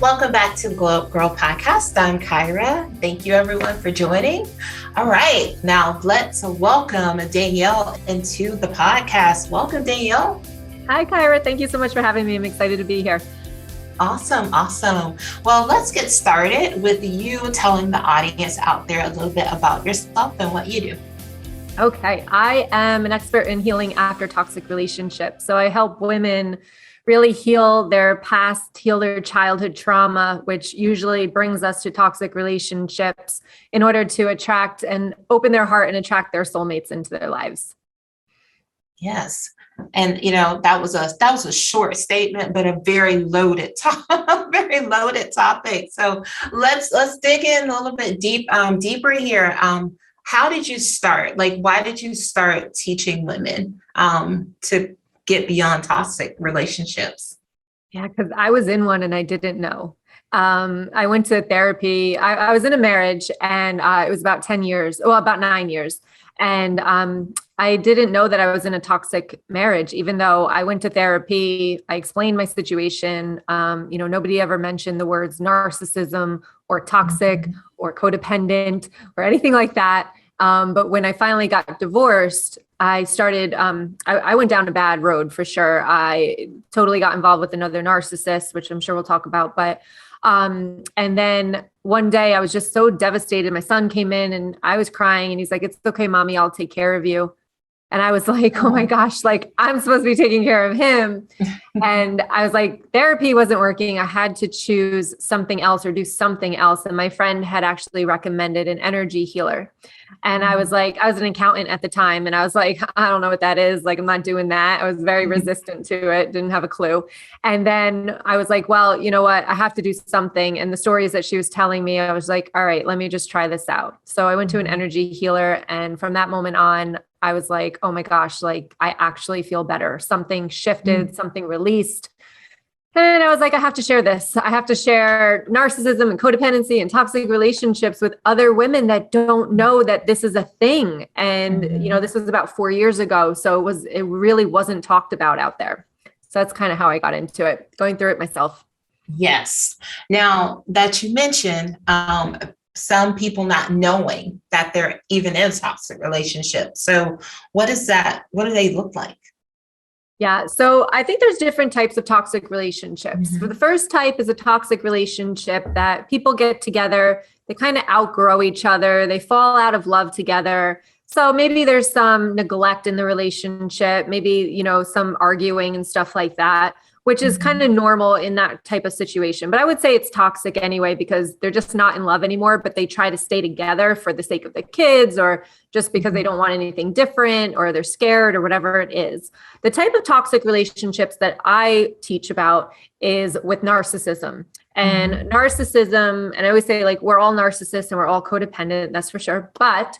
Welcome back to the Gyrl podcast. I'm Kyra. Thank you everyone for joining. All right, now let's welcome Danielle into the podcast. Welcome, Danielle. Hi, Kyra. Thank you so much for having me. I'm excited to be here. Awesome. Well, let's get started with you telling the audience out there a little bit about yourself and what you do. Okay. I am an expert in healing after toxic relationships. So I help women really heal their past, heal their childhood trauma, which usually brings us to toxic relationships in order to attract and open their heart and attract their soulmates into their lives. Yes. And that was a short statement, but a very loaded topic. So let's dig in a little bit deeper here. How did you start? Like, why did you start teaching women to get beyond toxic relationships? Yeah, because I was in one and I didn't know. I went to therapy. I was in a marriage and it was about 9 years. And I didn't know that I was in a toxic marriage, even though I went to therapy. I explained my situation. Nobody ever mentioned the words narcissism or toxic or codependent or anything like that. But when I finally got divorced, I started, I went down a bad road for sure. I totally got involved with another narcissist, which I'm sure we'll talk about. But and then one day I was just so devastated. My son came in and I was crying and he's like, "It's okay, mommy, I'll take care of you." And I was like, oh my gosh, like I'm supposed to be taking care of him. And I was like, therapy wasn't working. I had to choose something else or do something else. And my friend had actually recommended an energy healer. And I was like, I was an accountant at the time. And I was like, I don't know what that is. Like, I'm not doing that. I was very resistant to it. Didn't have a clue. And then I was like, well, you know what? I have to do something. And the stories that she was telling me, I was like, all right, let me just try this out. So I went to an energy healer. And from that moment on, I was like, oh my gosh, like I actually feel better. Something shifted, something released. And I was like, I have to share this. I have to share narcissism and codependency and toxic relationships with other women that don't know that this is a thing. And, this was about 4 years ago. So it really wasn't talked about out there. So that's kind of how I got into it, going through it myself. Yes. Now that you mentioned, some people not knowing that they're even in toxic relationships. So what is that? What do they look like? Yeah. So I think there's different types of toxic relationships. So the first type is a toxic relationship that people get together. They kind of outgrow each other. They fall out of love together. So maybe there's some neglect in the relationship, maybe, some arguing and stuff like that, which is kind of normal in that type of situation. But I would say it's toxic anyway, because they're just not in love anymore, but they try to stay together for the sake of the kids or just because they don't want anything different or they're scared or whatever it is. The type of toxic relationships that I teach about is with narcissism. And narcissism, and I always say like, we're all narcissists and we're all codependent, that's for sure. But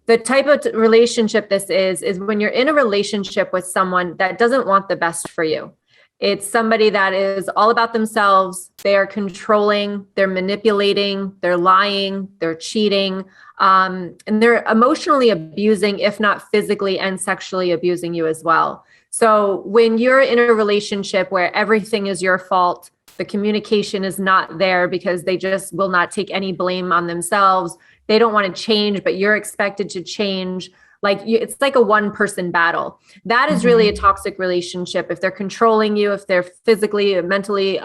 the type of relationship this is when you're in a relationship with someone that doesn't want the best for you. It's somebody that is all about themselves. They are controlling, they're manipulating, they're lying, they're cheating, and they're emotionally abusing, if not physically and sexually abusing you as well. So when you're in a relationship where everything is your fault, the communication is not there because they just will not take any blame on themselves. They don't want to change, but you're expected to change. It's like a one-person battle. That is really a toxic relationship. If they're controlling you, if they're physically, mentally,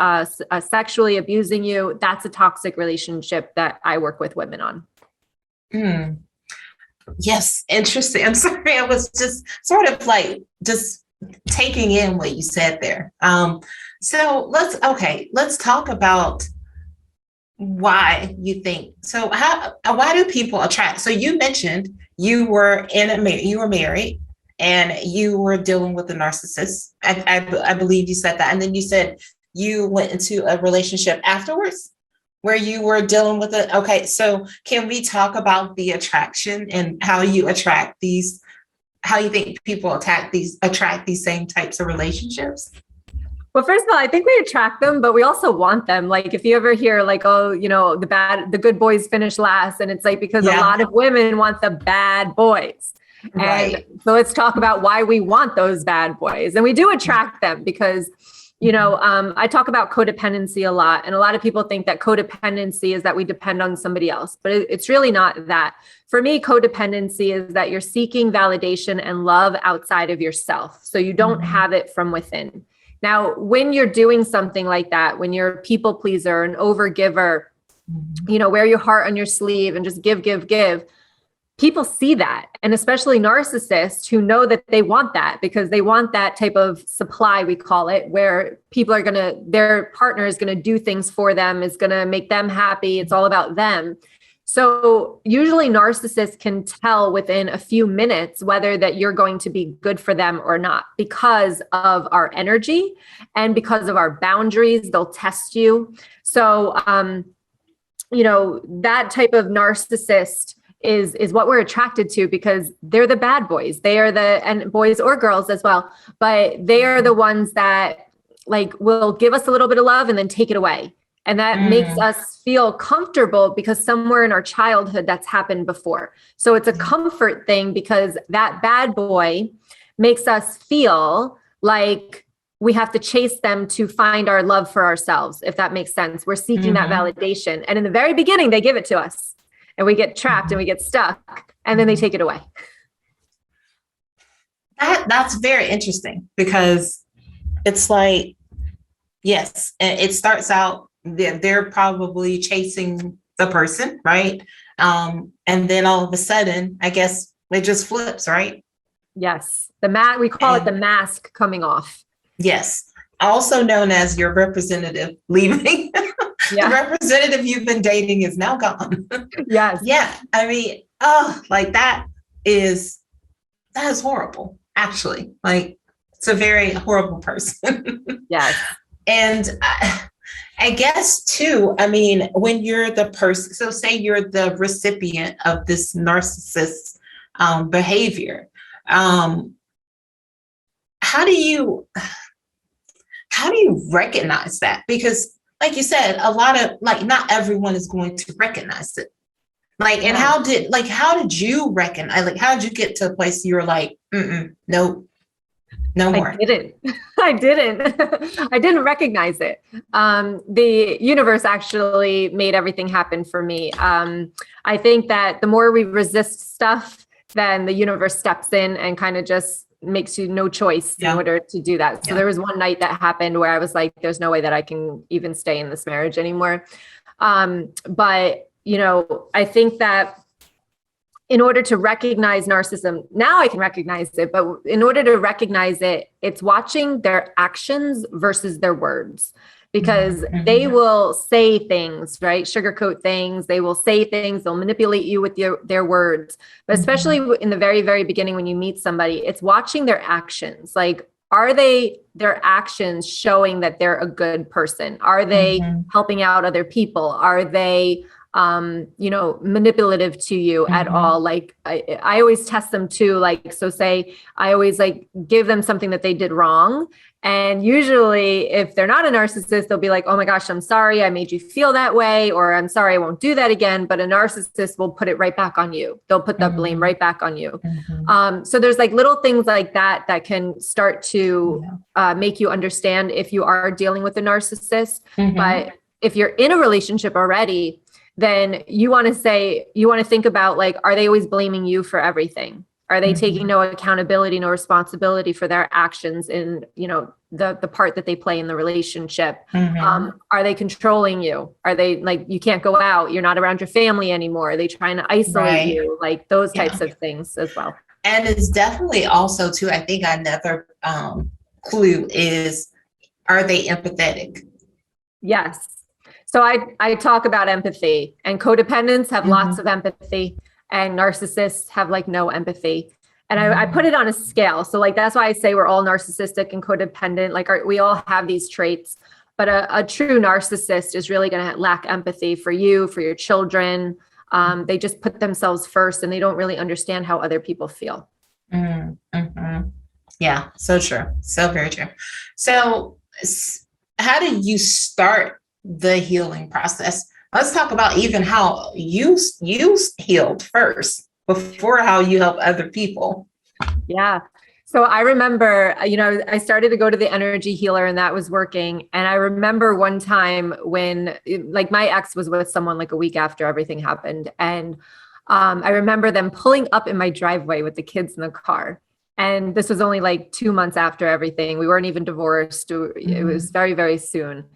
sexually abusing you, that's a toxic relationship that I work with women on. Yes, interesting. I'm sorry, I was just sort of like just taking in what you said there. So let's talk about why you think so. Why do people attract? So you mentioned you were married and you were dealing with a narcissist. I believe you said that. And then you said you went into a relationship afterwards where you were dealing with it. Okay. So can we talk about the attraction and how you think people attract these same types of relationships? Well, first of all, I think we attract them, but we also want them. Like if you ever hear like, oh, the good boys finish last. And it's like, because a lot of women want the bad boys. Right. And so let's talk about why we want those bad boys. And we do attract them because I talk about codependency a lot, and a lot of people think that codependency is that we depend on somebody else, but it's really not that. For me, codependency is that you're seeking validation and love outside of yourself. So you don't have it from within. Now, when you're doing something like that, when you're a people pleaser, an overgiver, wear your heart on your sleeve and just give, people see that. And especially narcissists who know that they want that, because they want that type of supply, we call it, where their partner is going to do things for them, is going to make them happy. It's all about them. So usually narcissists can tell within a few minutes whether that you're going to be good for them or not, because of our energy and because of our boundaries. They'll test you. So, that type of narcissist is what we're attracted to, because they're the bad boys. They are and boys or girls as well, but they are the ones that will give us a little bit of love and then take it away. And that makes us feel comfortable, because somewhere in our childhood that's happened before. So it's a comfort thing, because that bad boy makes us feel like we have to chase them to find our love for ourselves, if that makes sense. We're seeking that validation. And in the very beginning, they give it to us, and we get trapped and we get stuck, and then they take it away. That's very interesting, because it's like, yes, it starts out, they're probably chasing the person, right? And then all of a sudden, I guess it just flips, right? Yes. We call it the mask coming off. Yes. Also known as your representative leaving. Yeah. The representative you've been dating is now gone. Yes. Yeah. I mean, that is horrible, actually. It's a very horrible person. Yes. And I guess too, I mean, when you're the person, so say you're the recipient of this narcissist behavior, how do you recognize that? Because like you said, a lot of not everyone is going to recognize it. And how did you recognize? How did you get to a place you were like, no more? I didn't recognize it. The universe actually made everything happen for me. I think that the more we resist stuff, then the universe steps in and kind of just makes you no choice in order to do that. So there was one night that happened where I was like, there's no way that I can even stay in this marriage anymore. But I think that in order to recognize narcissism, now I can recognize it, but in order to recognize it, it's watching their actions versus their words, because they will say things, right? Sugarcoat things. They will say things. They'll manipulate you with their words. But especially in the very, very beginning, when you meet somebody, it's watching their actions. Are their actions showing that they're a good person? Are they helping out other people? Are they manipulative to you at all? I always test them too. So say I always give them something that they did wrong. And usually if they're not a narcissist, they'll be like, oh my gosh, I'm sorry I made you feel that way, or I'm sorry, I won't do that again. But a narcissist will put it right back on you. They'll put the blame right back on you. So there's little things like that can start to make you understand if you are dealing with a narcissist. But if you're in a relationship already, then you want to think about are they always blaming you for everything? Are they taking no accountability, no responsibility for their actions in, the part that they play in the relationship? Are they controlling you? Are they you can't go out, you're not around your family anymore? Are they trying to isolate you? Those types of things as well. And it's definitely also too, I think another clue is, are they empathetic? Yes. So I talk about empathy, and codependents have lots of empathy, and narcissists have no empathy. And I put it on a scale. So that's why I say we're all narcissistic and codependent. We all have these traits, but a true narcissist is really going to lack empathy for you, for your children. They just put themselves first, and they don't really understand how other people feel. Yeah, so true. So very true. So how did you start the healing process? Let's talk about even how you healed first before how you help other people. Yeah. So I remember, I started to go to the energy healer and that was working. And I remember one time when like my ex was with someone like a week after everything happened. And I remember them pulling up in my driveway with the kids in the car. And this was only like 2 months after everything. We weren't even divorced. It was very, very soon.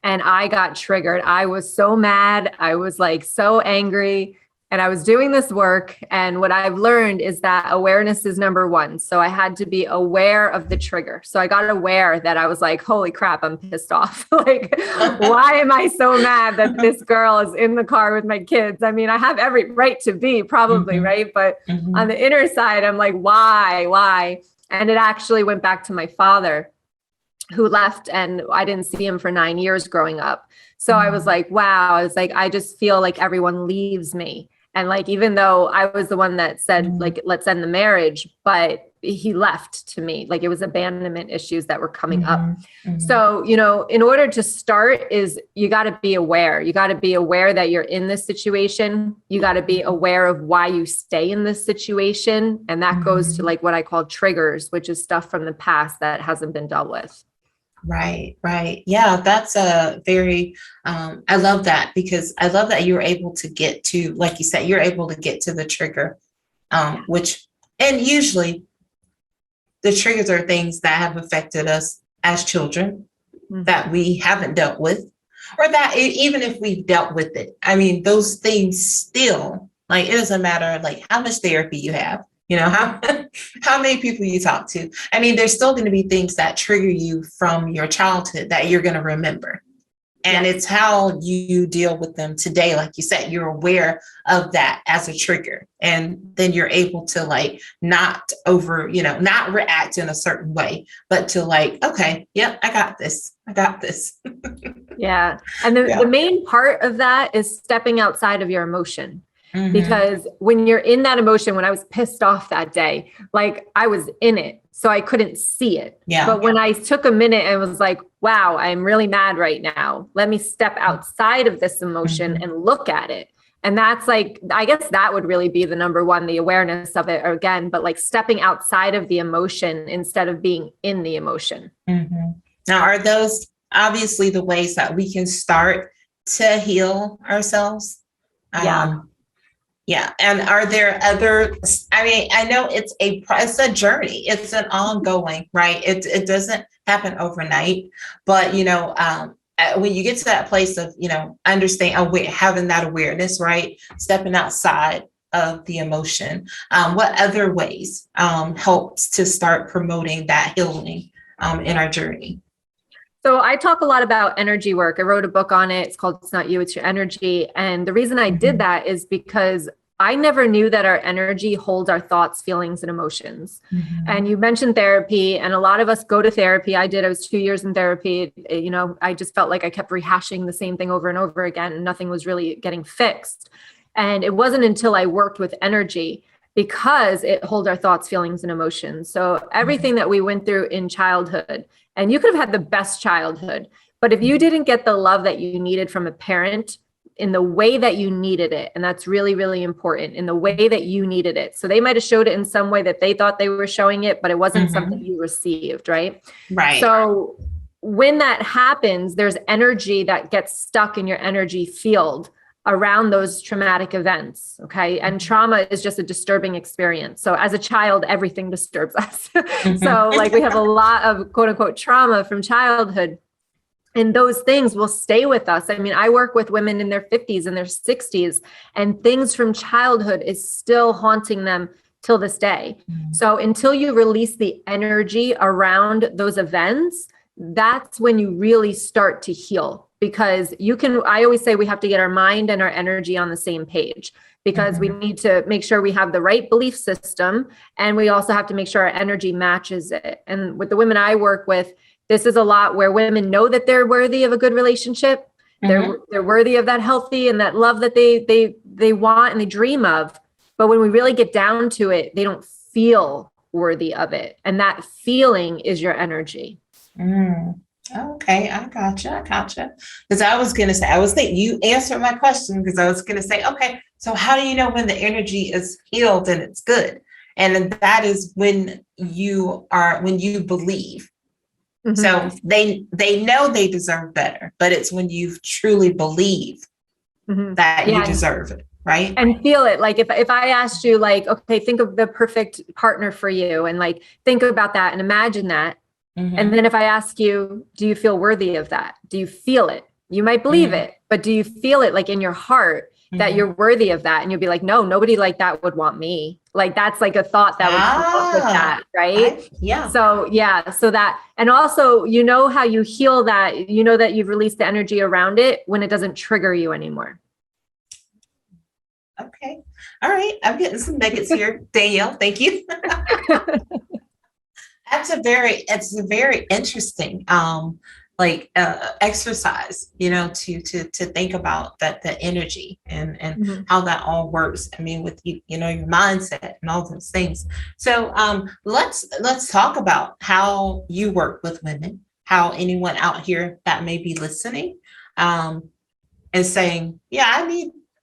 And I got triggered. I was so mad. I was like so angry. And I was doing this work. And what I've learned is that awareness is number one. So I had to be aware of the trigger. So I got aware that I was like, holy crap, I'm pissed off. Like, why am I so mad that this girl is in the car with my kids? I mean, I have every right to be probably, right? But on the inner side, I'm like, why? And it actually went back to my father, who left, and I didn't see him for 9 years growing up. So I was like, wow, I was like, I just feel like everyone leaves me. And like, even though I was the one that said, like, let's end the marriage, but he left to me, like it was abandonment issues that were coming up. So, in order to start is you got to be aware. You got to be aware that you're in this situation. You got to be aware of why you stay in this situation. And that goes to like what I call triggers, which is stuff from the past that hasn't been dealt with. Right. Yeah, that's a very, I love that, because I love that you're able to get to, like you said, you're able to get to the trigger, and usually the triggers are things that have affected us as children that we haven't dealt with, or that even if we've dealt with it, I mean, those things still, like, it doesn't matter like how much therapy you have, how many people you talk to. I mean, there's still going to be things that trigger you from your childhood that you're going to remember. And it's how you deal with them today. Like you said, you're aware of that as a trigger. And then you're able to like not react in a certain way, but to like, okay, yep, I got this. Yeah. And the main part of that is stepping outside of your emotion. Because when you're in that emotion, when I was pissed off that day, like I was in it, so I couldn't see it. But when I took a minute and was like, wow, I'm really mad right now. Let me step outside of this emotion and look at it. And that's like, I guess that would really be the number one, the awareness of it again, but like stepping outside of the emotion instead of being in the emotion. Now, are those obviously the ways that we can start to heal ourselves? Yeah. And are there other, I mean, I know it's a journey. It's an ongoing, right? It doesn't happen overnight, but, when you get to that place of, having that awareness, right? Stepping outside of the emotion, what other ways helps to start promoting that healing in our journey? So I talk a lot about energy work. I wrote a book on it. It's called It's Not You, It's Your Energy. And the reason I did that is because I never knew that our energy holds our thoughts, feelings, and emotions. And you mentioned therapy, and a lot of us go to therapy. I was 2 years in therapy. I just felt like I kept rehashing the same thing over and over again, and nothing was really getting fixed. And it wasn't until I worked with energy, because it holds our thoughts, feelings, and emotions. So everything that we went through in childhood, and you could have had the best childhood, but if you didn't get the love that you needed from a parent in the way that you needed it, and that's really, really important, in the way that you needed it. So they might have showed it in some way that they thought they were showing it, but it wasn't something you received, right? Right. So when that happens, there's energy that gets stuck in your energy field around those traumatic events. Okay. And trauma is just a disturbing experience. So as a child, everything disturbs us. So like we have a lot of quote unquote trauma from childhood, and those things will stay with us. I mean, I work with women in their 50s and their 60s, and things from childhood is still haunting them till this day. So until you release the energy around those events, that's when you really start to heal. Because I always say we have to get our mind and our energy on the same page, because we need to make sure we have the right belief system. And we also have to make sure our energy matches it. And with the women I work with, this is a lot where women know that they're worthy of a good relationship. They're worthy of that healthy and that love that they want and they dream of. But when we really get down to it, they don't feel worthy of it. And that feeling is your energy. Okay, I gotcha. Because I was thinking you answered my question, because I was going to say, okay, so how do you know when the energy is healed and it's good? And that is when you believe. Mhm. So they know they deserve better, but it's when you truly believe that you deserve it, right? And feel it. Like if I asked you, like, okay, think of the perfect partner for you, and like think about that and imagine that. And then if I ask you, do you feel worthy of that? Do you feel it? You might believe it, but do you feel it like in your heart that you're worthy of that? And you'll be like, no, nobody like that would want me. Like that's like a thought that would come up with that, right? So that, and also, you know how you heal that, you know that you've released the energy around it when it doesn't trigger you anymore. Okay. All right. I'm getting some nuggets here. Danielle, thank you. It's a very interesting exercise, to think about that, the energy and how that all works. I mean, with your mindset and all those things. So let's talk about how you work with women, how anyone out here that may be listening and saying, yeah,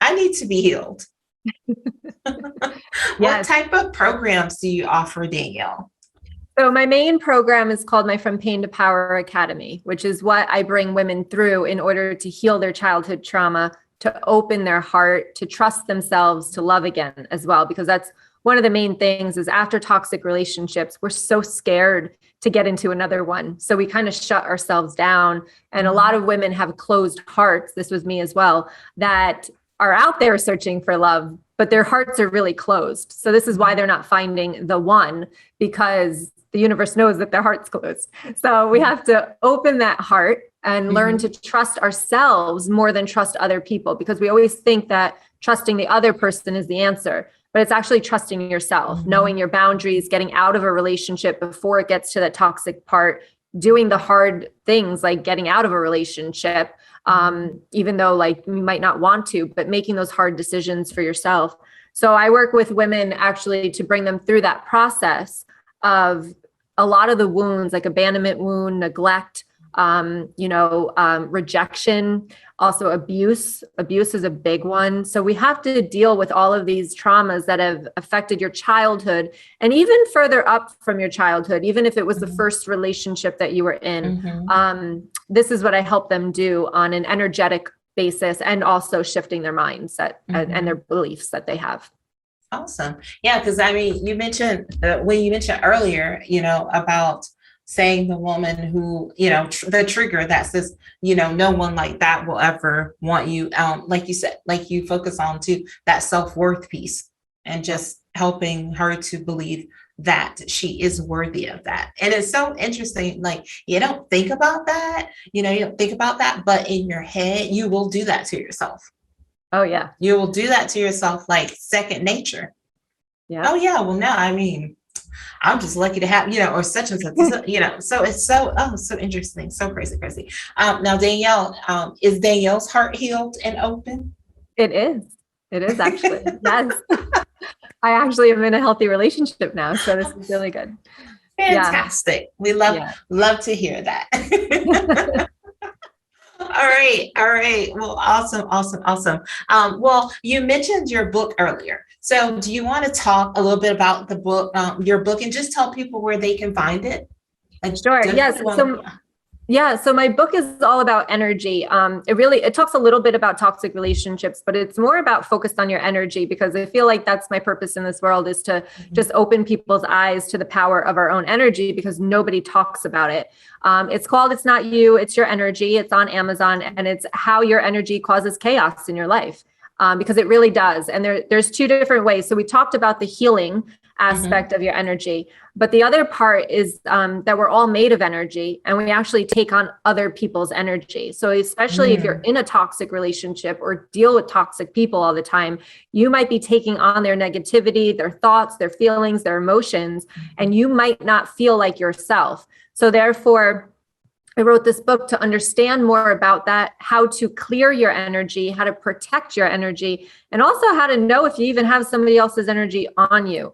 I need to be healed. What type of programs do you offer, Danielle? So my main program is called my From Pain to Power Academy, which is what I bring women through in order to heal their childhood trauma, to open their heart, to trust themselves, to love again as well. Because that's one of the main things is after toxic relationships, we're so scared to get into another one. So we kind of shut ourselves down. And a lot of women have closed hearts. This was me as well, that are out there searching for love, but their hearts are really closed. So this is why they're not finding the one, because the universe knows that their heart's closed. So we have to open that heart and learn to trust ourselves more than trust other people, because we always think that trusting the other person is the answer, but it's actually trusting yourself, knowing your boundaries, getting out of a relationship before it gets to the toxic part, doing the hard things like getting out of a relationship, even though like you might not want to, but making those hard decisions for yourself. So I work with women actually to bring them through that process of a lot of the wounds, like abandonment wound, neglect, rejection, also abuse. Abuse is a big one. So we have to deal with all of these traumas that have affected your childhood and even further up from your childhood, even if it was the first relationship that you were in. This is what I help them do on an energetic basis, and also shifting their mindset and their beliefs that they have. Awesome. Yeah, because I mean, you mentioned when you mentioned earlier, about saying the woman who, the trigger that says, no one like that will ever want you. Like you said, like you focus on to that self-worth piece and just helping her to believe that she is worthy of that. And it's so interesting. Like you don't think about that, you don't think about that, but in your head, you will do that to yourself. Oh, yeah. You will do that to yourself like second nature. Yeah. Oh, yeah. Well, no, I mean, I'm just lucky to have, or such and such, so it's so interesting. So crazy. Now, Danielle, is Danielle's heart healed and open? It is actually. Yes. I actually am in a healthy relationship now. So this is really good. Fantastic. Yeah. We love to hear that. All right. Well, awesome. Well, you mentioned your book earlier. So do you want to talk a little bit about the book, your book, and just tell people where they can find it? Sure. Yes. So my book is all about energy. It talks a little bit about toxic relationships, but it's more about focused on your energy, because I feel like that's my purpose in this world, is to just open people's eyes to the power of our own energy, because nobody talks about it. It's called It's Not You, It's Your Energy. It's on Amazon, and it's how your energy causes chaos in your life, because it really does. And there's two different ways. So we talked about the healing aspect of your energy, but the other part is that we're all made of energy, and we actually take on other people's energy. So especially if you're in a toxic relationship or deal with toxic people all the time, you might be taking on their negativity, their thoughts, their feelings, their emotions, and you might not feel like yourself. So therefore, I wrote this book to understand more about that, how to clear your energy, how to protect your energy, and also how to know if you even have somebody else's energy on you.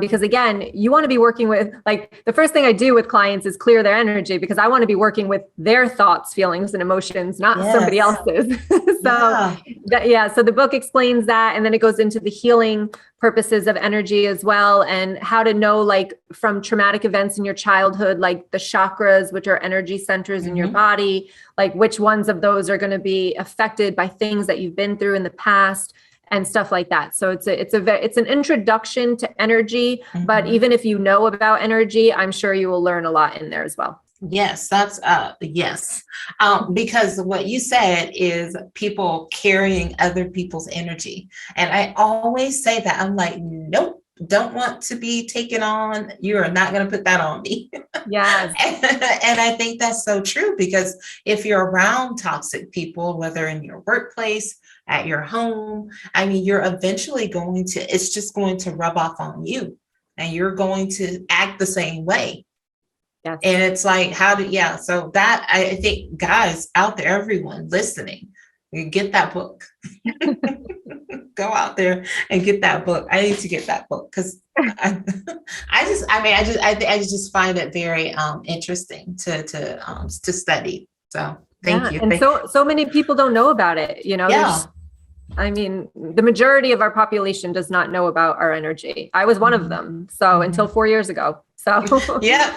Because again, you want to be working with, like, the first thing I do with clients is clear their energy, because I want to be working with their thoughts, feelings, and emotions, not somebody else's. So the book explains that, and then it goes into the healing purposes of energy as well, and how to know, like, from traumatic events in your childhood, like the chakras, which are energy centers in your body, like which ones of those are going to be affected by things that you've been through in the past and stuff like that. So it's an introduction to energy, but even if you know about energy, I'm sure you will learn a lot in there as well. Yes, that's yes. Because what you said is people carrying other people's energy. And I always say that. I'm like, nope, don't want to be taken on. You are not going to put that on me. Yes. And I think that's so true, because if you're around toxic people, whether in your workplace, at your home, I mean, you're eventually it's just going to rub off on you, and you're going to act the same way. Yes. And it's like, so that, I think, guys out there, everyone listening, you get that book. Go out there and get that book. I need to get that book, because I just find it very interesting to study. So thank you. And so many people don't know about it. You know, the majority of our population does not know about our energy. I was one of them. So until 4 years ago. So yeah.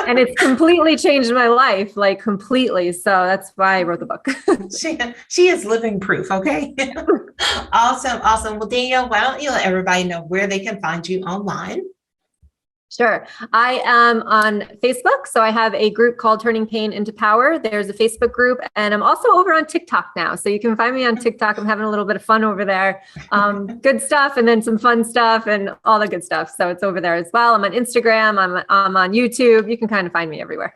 And it's completely changed my life, like completely. So that's why I wrote the book. She is living proof. Okay. Awesome. Well, Danielle, why don't you let everybody know where they can find you online? Sure. I am on Facebook. So I have a group called Turning Pain into Power. There's a Facebook group, and I'm also over on TikTok now. So you can find me on TikTok. I'm having a little bit of fun over there. Good stuff. And then some fun stuff and all the good stuff. So it's over there as well. I'm on Instagram. I'm on YouTube. You can kind of find me everywhere.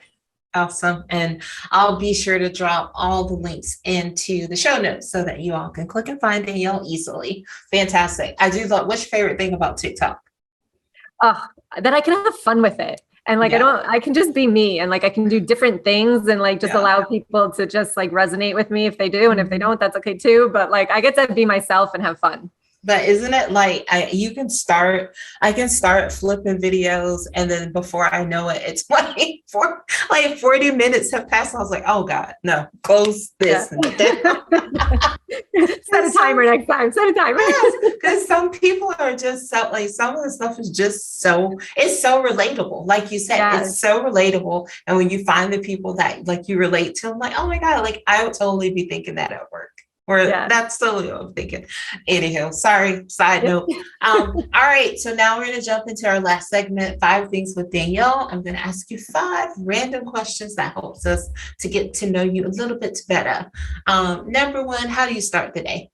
Awesome. And I'll be sure to drop all the links into the show notes so that you all can click and find Danielle easily. Fantastic. I do love, what's your favorite thing about TikTok? That I can have fun with it. And like, I can just be me, and like, I can do different things, and like, just allow people to just like resonate with me if they do. And if they don't, that's okay too. But like, I get to be myself and have fun. But isn't it like I can start flipping videos, and then before I know it, it's like 40 minutes have passed. I was like, oh God, no, close this. Set a timer next time. Set a timer. Because some people are just so, like, some of the stuff is just it's so relatable. Like you said, it's so relatable. And when you find the people that like you relate to, I'm like, oh my God, like I would totally be thinking that at work. Or that's totally what I'm thinking. Anyhow, sorry, side note. All right, so now we're going to jump into our last segment, 5 Things with Danielle. I'm going to ask you 5 random questions that helps us to get to know you a little bit better. Number 1, how do you start the day?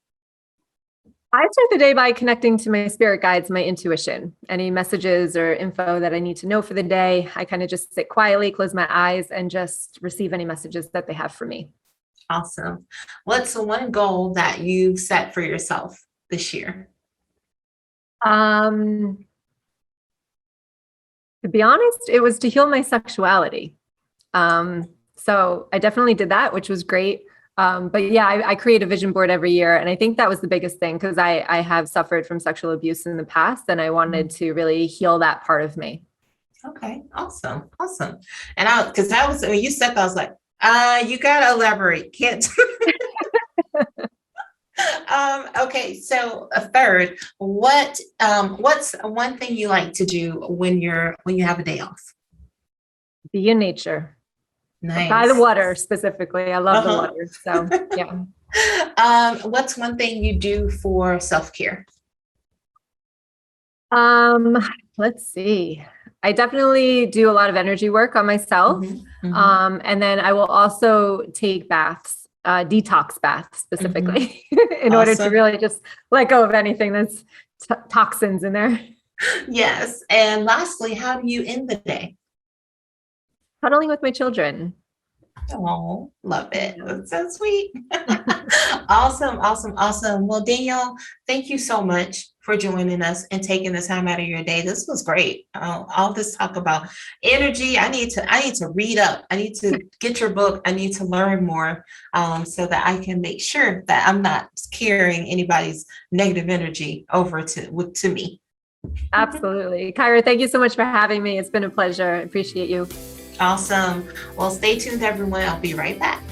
I start the day by connecting to my spirit guides, my intuition. Any messages or info that I need to know for the day, I kind of just sit quietly, close my eyes, and just receive any messages that they have for me. Awesome. What's the one goal that you set for yourself this year? To be honest, it was to heal my sexuality. So I definitely did that, which was great. But yeah, I create a vision board every year. And I think that was the biggest thing, because I have suffered from sexual abuse in the past, and I wanted to really heal that part of me. Okay. Awesome. And because that was, when you said that, I was like, you gotta elaborate. Can't. Okay. So a third, what's one thing you like to do when you have a day off? Be in nature. Nice. By the water specifically. I love the water. So yeah. What's one thing you do for self-care? Let's see. I definitely do a lot of energy work on myself. And then I will also take baths, detox baths specifically, in order to really just let go of anything that's toxins in there. Yes. And lastly, how do you end the day? Cuddling with my children. Oh, love it. That's so sweet. Awesome. Well, Danielle, thank you so much for joining us and taking the time out of your day. This was great. All this talk about energy. I need to read up. I need to get your book. I need to learn more, so that I can make sure that I'm not carrying anybody's negative energy over to me. Absolutely. Kyra, thank you so much for having me. It's been a pleasure. I appreciate you. Awesome. Well, stay tuned, everyone. I'll be right back.